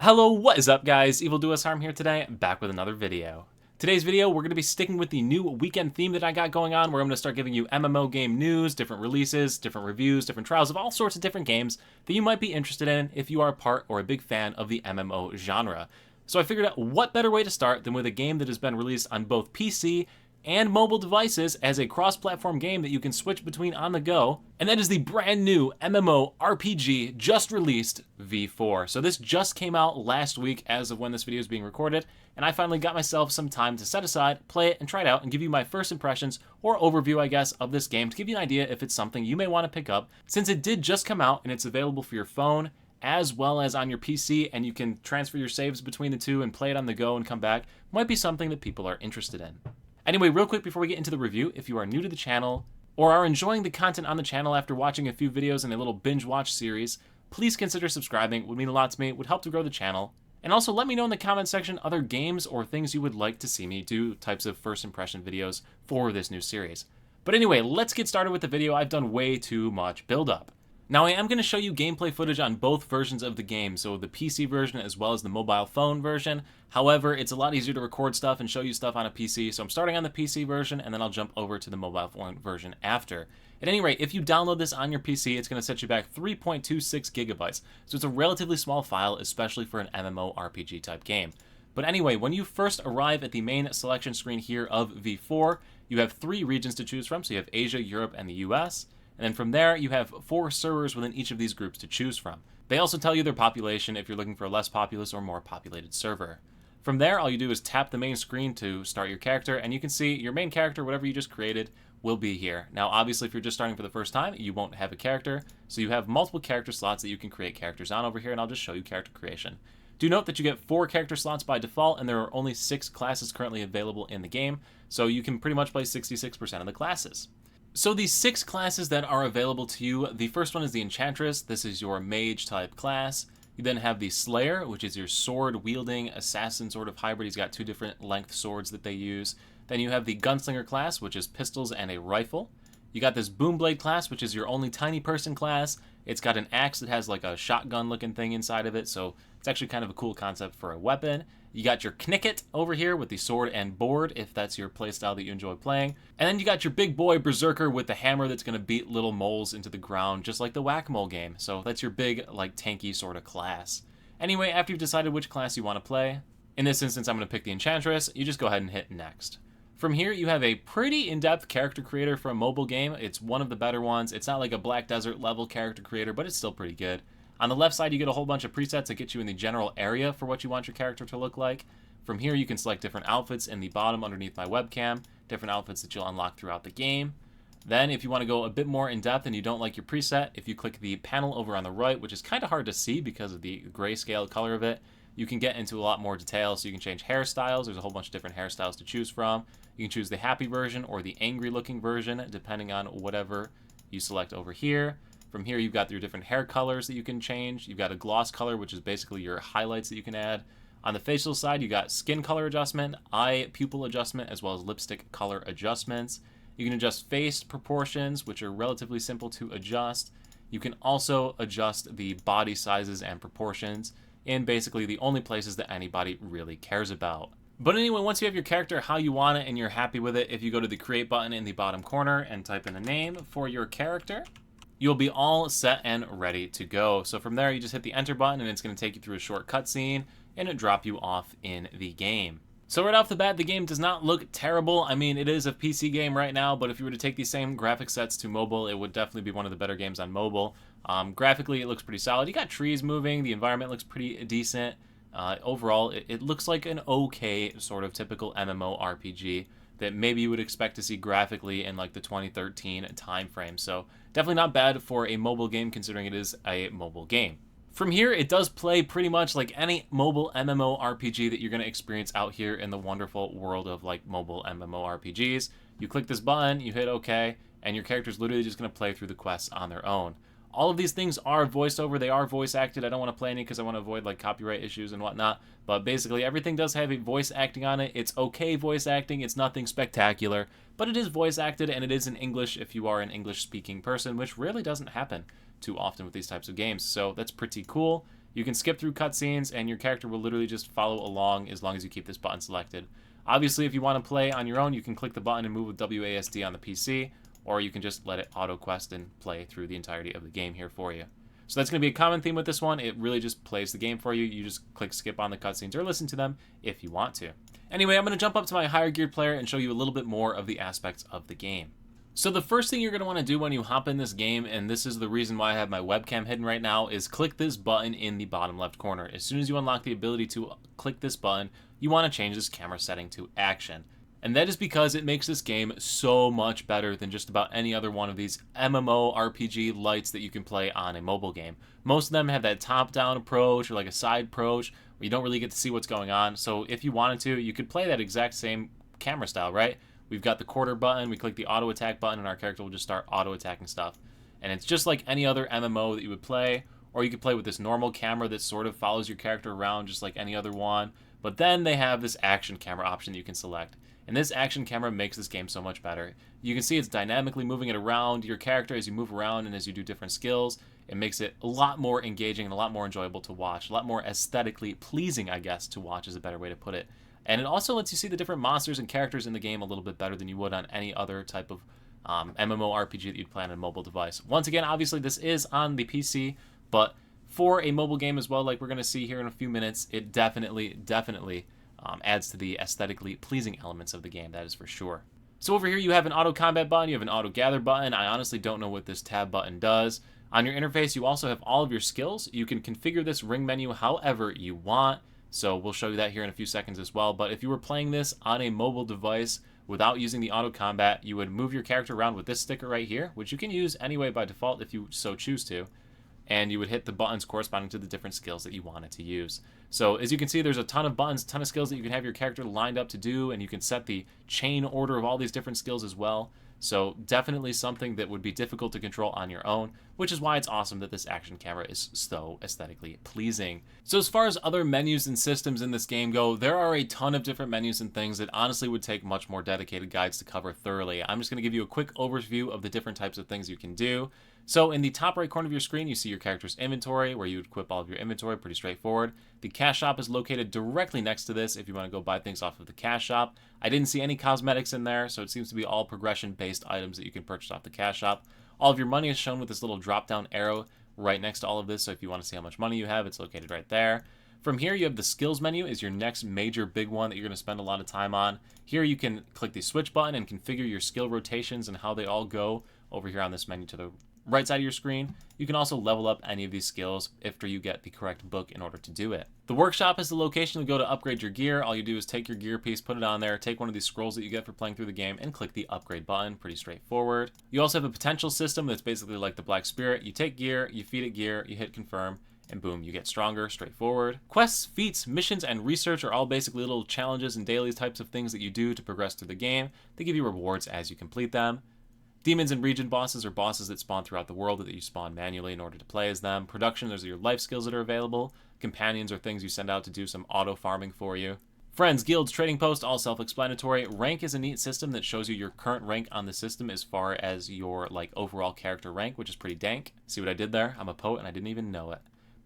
Hello, what is up guys? Evil Do Us Harm here today, back with another video. Today's video, we're going to be sticking with the new weekend theme that I got going on, where I'm going to start giving you MMO game news, different releases, different reviews, different trials of all sorts of different games that you might be interested in if you are a part or a big fan of the MMO genre. So I figured out what better way to start than with a game that has been released on both PC and mobile devices as a cross-platform game that you can switch between on the go, and that is the brand new MMORPG just released, V4. So this just came out last week as of when this video is being recorded, and I finally got myself some time to set aside, play it, and try it out, and give you my first impressions, or overview, I guess, of this game to give you an idea if it's something you may want to pick up, since it did just come out and it's available for your phone, as well as on your PC, and you can transfer your saves between the two and play it on the go and come back. Might be something that people are interested in. Anyway, real quick before we get into the review, if you are new to the channel or are enjoying the content on the channel after watching a few videos in a little binge watch series, please consider subscribing. It would mean a lot to me, would help to grow the channel. And also let me know in the comment section other games or things you would like to see me do, types of first impression videos for this new series. But anyway, let's get started with the video. I've done way too much build up. Now I am going to show you gameplay footage on both versions of the game, so the PC version as well as the mobile phone version. However, it's a lot easier to record stuff and show you stuff on a PC, so I'm starting on the PC version and then I'll jump over to the mobile phone version after. At any rate, if you download this on your PC, it's going to set you back 3.26 gigabytes, so it's a relatively small file, especially for an MMORPG type game. But anyway, when you first arrive at the main selection screen here of V4, you have 3 regions to choose from, so you have Asia, Europe, and the US. And then from there, you have 4 servers within each of these groups to choose from. They also tell you their population if you're looking for a less populous or more populated server. From there, all you do is tap the main screen to start your character, and you can see your main character, whatever you just created, will be here. Now, obviously, if you're just starting for the first time, you won't have a character, so you have multiple character slots that you can create characters on over here, and I'll just show you character creation. Do note that you get 4 character slots by default, and there are only 6 classes currently available in the game, so you can pretty much play 66% of the classes. So the 6 classes that are available to you, the first one is the Enchantress. This is your mage type class. You then have the Slayer, which is your sword wielding assassin sort of hybrid. He's got 2 different length swords that they use. Then you have the Gunslinger class, which is pistols and a rifle. You got this Boomblade class, which is your only tiny person class. It's got an axe that has like a shotgun looking thing inside of it, so it's actually kind of a cool concept for a weapon. You got your Knicket over here with the sword and board, if that's your playstyle that you enjoy playing. And then you got your big boy Berserker with the hammer that's going to beat little moles into the ground, just like the Whack-A-Mole game. So that's your big, like, tanky sort of class. Anyway, after you've decided which class you want to play, in this instance I'm going to pick the Enchantress, you just go ahead and hit Next. From here, you have a pretty in-depth character creator for a mobile game. It's one of the better ones. It's not like a Black Desert level character creator, but it's still pretty good. On the left side, you get a whole bunch of presets that get you in the general area for what you want your character to look like. From here, you can select different outfits in the bottom underneath my webcam, different outfits that you'll unlock throughout the game. Then, if you want to go a bit more in-depth and you don't like your preset, if you click the panel over on the right, which is kind of hard to see because of the grayscale color of it, you can get into a lot more detail, so you can change hairstyles. There's a whole bunch of different hairstyles to choose from. You can choose the happy version or the angry-looking version, depending on whatever you select over here. From here, you've got your different hair colors that you can change. You've got a gloss color, which is basically your highlights that you can add. On the facial side, you got skin color adjustment, eye pupil adjustment, as well as lipstick color adjustments. You can adjust face proportions, which are relatively simple to adjust. You can also adjust the body sizes and proportions in basically the only places that anybody really cares about. But anyway, once you have your character how you want it and you're happy with it, if you go to the create button in the bottom corner and type in a name for your character, you'll be all set and ready to go. So from there, you just hit the enter button and it's going to take you through a short cutscene and it drop you off in the game. So right off the bat, the game does not look terrible. I mean, it is a PC game right now, but if you were to take these same graphic sets to mobile, it would definitely be one of the better games on mobile. Graphically, it looks pretty solid. You got trees moving, the environment looks pretty decent. Overall, it looks like an okay sort of typical MMORPG that maybe you would expect to see graphically in like the 2013 time frame. So definitely not bad for a mobile game considering it is a mobile game. From here, it does play pretty much like any mobile MMORPG that you're going to experience out here in the wonderful world of like mobile MMORPGs. You click this button, you hit OK, and your character's literally just going to play through the quests on their own. All of these things are voiced over, they are voice acted. I don't want to play any because I want to avoid like copyright issues and whatnot, but basically everything does have a voice acting on it. It's okay voice acting, it's nothing spectacular, but it is voice acted and it is in English if you are an English speaking person, which really doesn't happen too often with these types of games, so that's pretty cool. You can skip through cutscenes, and your character will literally just follow along as long as you keep this button selected. Obviously, if you want to play on your own, you can click the button and move with WASD on the PC, or you can just let it auto-quest and play through the entirety of the game here for you. So that's going to be a common theme with this one. It really just plays the game for you. You just click skip on the cutscenes or listen to them if you want to. Anyway, I'm going to jump up to my higher geared player and show you a little bit more of the aspects of the game. So the first thing you're going to want to do when you hop in this game, and this is the reason why I have my webcam hidden right now, is click this button in the bottom left corner. As soon as you unlock the ability to click this button, you want to change this camera setting to action. And that is because it makes this game so much better than just about any other one of these MMORPG lights that you can play on a mobile game. Most of them have that top-down approach or like a side approach where you don't really get to see what's going on. So if you wanted to, you could play that exact same camera style, right? We've got the quarter button, we click the auto attack button, and our character will just start auto attacking stuff. And it's just like any other MMO that you would play, or you could play with this normal camera that sort of follows your character around just like any other one. But then they have this action camera option that you can select. And this action camera makes this game so much better. You can see it's dynamically moving it around your character as you move around and as you do different skills. It makes it a lot more engaging and a lot more enjoyable to watch. A lot more aesthetically pleasing, I guess, to watch is a better way to put it. And it also lets you see the different monsters and characters in the game a little bit better than you would on any other type of MMORPG that you'd play on a mobile device. Once again, obviously this is on the PC, but for a mobile game as well, like we're going to see here in a few minutes, it definitely adds to the aesthetically pleasing elements of the game, that is for sure. So over here you have an auto combat button, you have an auto gather button. I honestly don't know what this tab button does. On your interface you also have all of your skills. You can configure this ring menu however you want. So we'll show you that here in a few seconds as well. But if you were playing this on a mobile device without using the auto combat, you would move your character around with this sticker right here, which you can use anyway by default if you so choose to. And you would hit the buttons corresponding to the different skills that you wanted to use. So as you can see, there's a ton of buttons, a ton of skills that you can have your character lined up to do, and you can set the chain order of all these different skills as well. So definitely something that would be difficult to control on your own, which is why it's awesome that this action camera is so aesthetically pleasing. So as far as other menus and systems in this game go, there are a ton of different menus and things that honestly would take much more dedicated guides to cover thoroughly. I'm just going to give you a quick overview of the different types of things you can do. So in the top right corner of your screen, you see your character's inventory, where you would equip all of your inventory, pretty straightforward. The cash shop is located directly next to this if you want to go buy things off of the cash shop. I didn't see any cosmetics in there, so it seems to be all progression-based items that you can purchase off the cash shop. All of your money is shown with this little drop-down arrow right next to all of this, so if you want to see how much money you have, it's located right there. From here, you have the skills menu is your next major big one that you're going to spend a lot of time on. Here you can click the switch button and configure your skill rotations and how they all go over here on this menu to the right side of your screen. You can also level up any of these skills after you get the correct book in order to do it. The workshop is the location to go to upgrade your gear. All you do is take your gear piece, put it on there, take one of these scrolls that you get for playing through the game, and click the upgrade button. Pretty straightforward. You also have a potential system that's basically like the Black Spirit. You take gear, you feed it gear, you hit confirm, and boom, you get stronger. Straightforward. Quests, feats, missions, and research are all basically little challenges and daily types of things that you do to progress through the game. They give you rewards as you complete them. Demons and region bosses are bosses that spawn throughout the world that you spawn manually in order to play as them. Production, those are your life skills that are available. Companions are things you send out to do some auto farming for you. Friends, guilds, trading posts, all self-explanatory. Rank is a neat system that shows you your current rank on the system as far as your overall character rank, which is pretty dank. See what I did there? I'm a poet and I didn't even know it.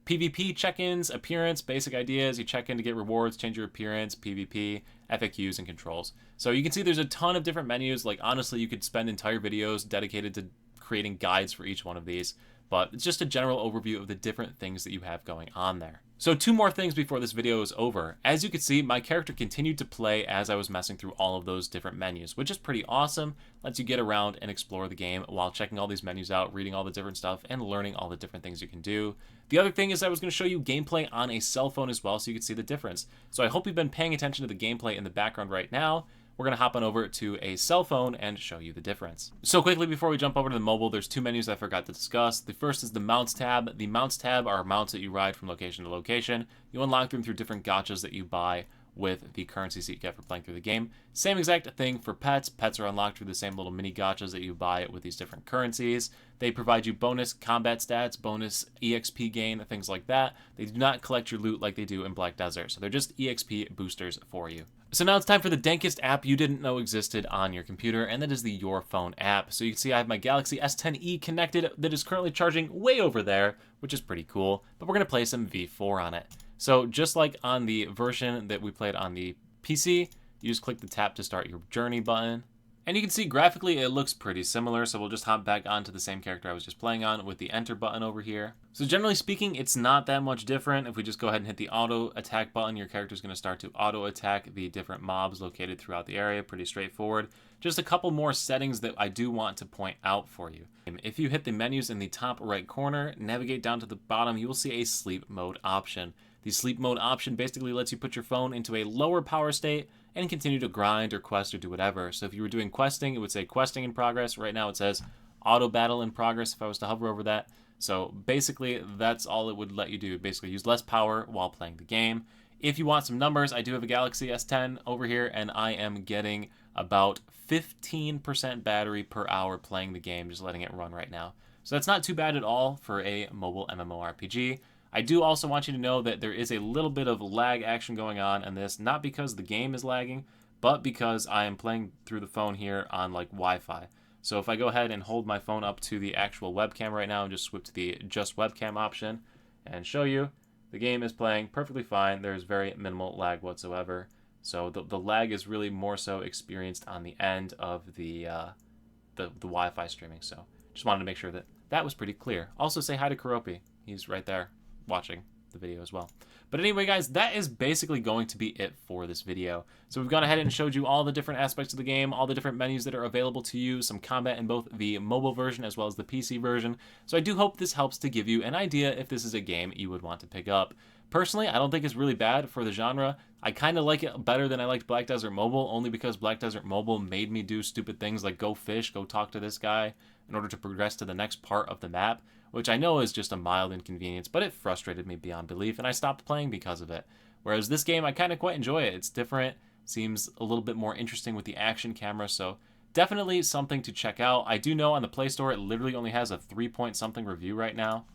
PvP check-ins, appearance, basic ideas. You check in to get rewards, change your appearance, PvP, FAQs, and controls. So you can see there's a ton of different menus. Like, honestly, you could spend entire videos dedicated to creating guides for each one of these. But it's just a general overview of the different things that you have going on there. So 2 more things before this video is over. As you can see, my character continued to play as I was messing through all of those different menus, which is pretty awesome. Lets you get around and explore the game while checking all these menus out, reading all the different stuff, and learning all the different things you can do. The other thing is I was going to show you gameplay on a cell phone as well so you can see the difference. So I hope you've been paying attention to the gameplay in the background right now. We're going to hop on over to a cell phone and show you the difference. So quickly before we jump over to the mobile, there's 2 menus I forgot to discuss. The first is the mounts tab. The mounts tab are mounts that you ride from location to location. You unlock them through different gachas that you buy with the currencies that you get for playing through the game. Same exact thing for pets. Pets are unlocked through the same little mini gachas that you buy with these different currencies. They provide you bonus combat stats, bonus EXP gain, things like that. They do not collect your loot like they do in Black Desert, so they're just EXP boosters for you. So now it's time for the dankest app you didn't know existed on your computer, and that is the Your Phone app. So you can see I have my Galaxy S10e connected that is currently charging way over there, which is pretty cool, but we're going to play some V4 on it. So just like on the version that we played on the PC, you just click the tap to start your journey button. And you can see graphically it looks pretty similar, so we'll just hop back onto the same character I was just playing on with the enter button over here. So generally speaking, it's not that much different. If we just go ahead and hit the auto attack button, your character is going to start to auto attack the different mobs located throughout the area. Pretty straightforward. Just a couple more settings that I do want to point out for you. If you hit the menus in the top right corner, navigate down to the bottom, you will see a sleep mode option. The sleep mode option basically lets you put your phone into a lower power state and continue to grind or quest or do whatever. So if you were doing questing, it would say questing in progress. Right now it says auto battle in progress if I was to hover over that. So basically that's all it would let you do. Basically use less power while playing the game. If you want some numbers, I do have a Galaxy S10 over here and I am getting about 15% battery per hour playing the game, just letting it run right now. So that's not too bad at all for a mobile MMORPG. I do also want you to know that there is a little bit of lag action going on in this, not because the game is lagging, but because I am playing through the phone here on like Wi-Fi. So if I go ahead and hold my phone up to the actual webcam right now and just switch to the just webcam option and show you, the game is playing perfectly fine. There's very minimal lag whatsoever. So the lag is really more so experienced on the end of the Wi-Fi streaming. So just wanted to make sure that that was pretty clear. Also say hi to Kuropi. He's right there watching the video as well. But anyway, guys, that is basically going to be it for this video. So we've gone ahead and showed you all the different aspects of the game, all the different menus that are available to you, some combat in both the mobile version as well as the PC version. So I do hope this helps to give you an idea if this is a game you would want to pick up. Personally, I don't think it's really bad for the genre. I kind of like it better than I liked Black Desert Mobile, only because Black Desert Mobile made me do stupid things like go fish, go talk to this guy in order to progress to the next part of the map, which I know is just a mild inconvenience, but it frustrated me beyond belief, and I stopped playing because of it. Whereas this game, I kind of quite enjoy it. It's different, seems a little bit more interesting with the action camera, so definitely something to check out. I do know on the Play Store, it literally only has a 3-point-something review right now,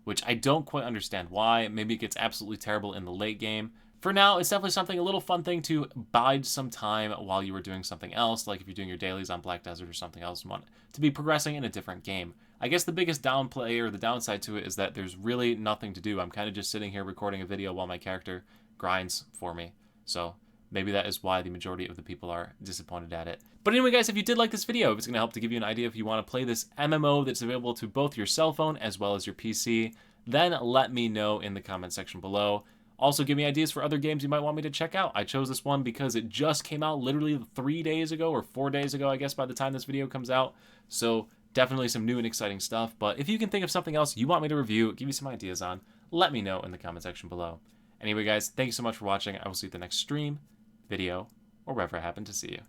which I don't quite understand why. Maybe it gets absolutely terrible in the late game. For now, it's definitely something, a little fun thing to bide some time while you were doing something else, like if you're doing your dailies on Black Desert or something else and want to be progressing in a different game. I guess the biggest downplay or the downside to it is that there's really nothing to do. I'm kind of just sitting here recording a video while my character grinds for me. So maybe that is why the majority of the people are disappointed at it. But anyway, guys, if you did like this video, if it's going to help to give you an idea if you want to play this MMO that's available to both your cell phone as well as your PC, then let me know in the comment section below. Also, give me ideas for other games you might want me to check out. I chose this one because it just came out literally 3 days ago, or 4 days ago, I guess, by the time this video comes out. So definitely some new and exciting stuff. But if you can think of something else you want me to review, give me some ideas on, let me know in the comment section below. Anyway, guys, thank you so much for watching. I will see you at the next stream, video, or wherever I happen to see you.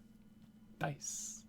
Peace.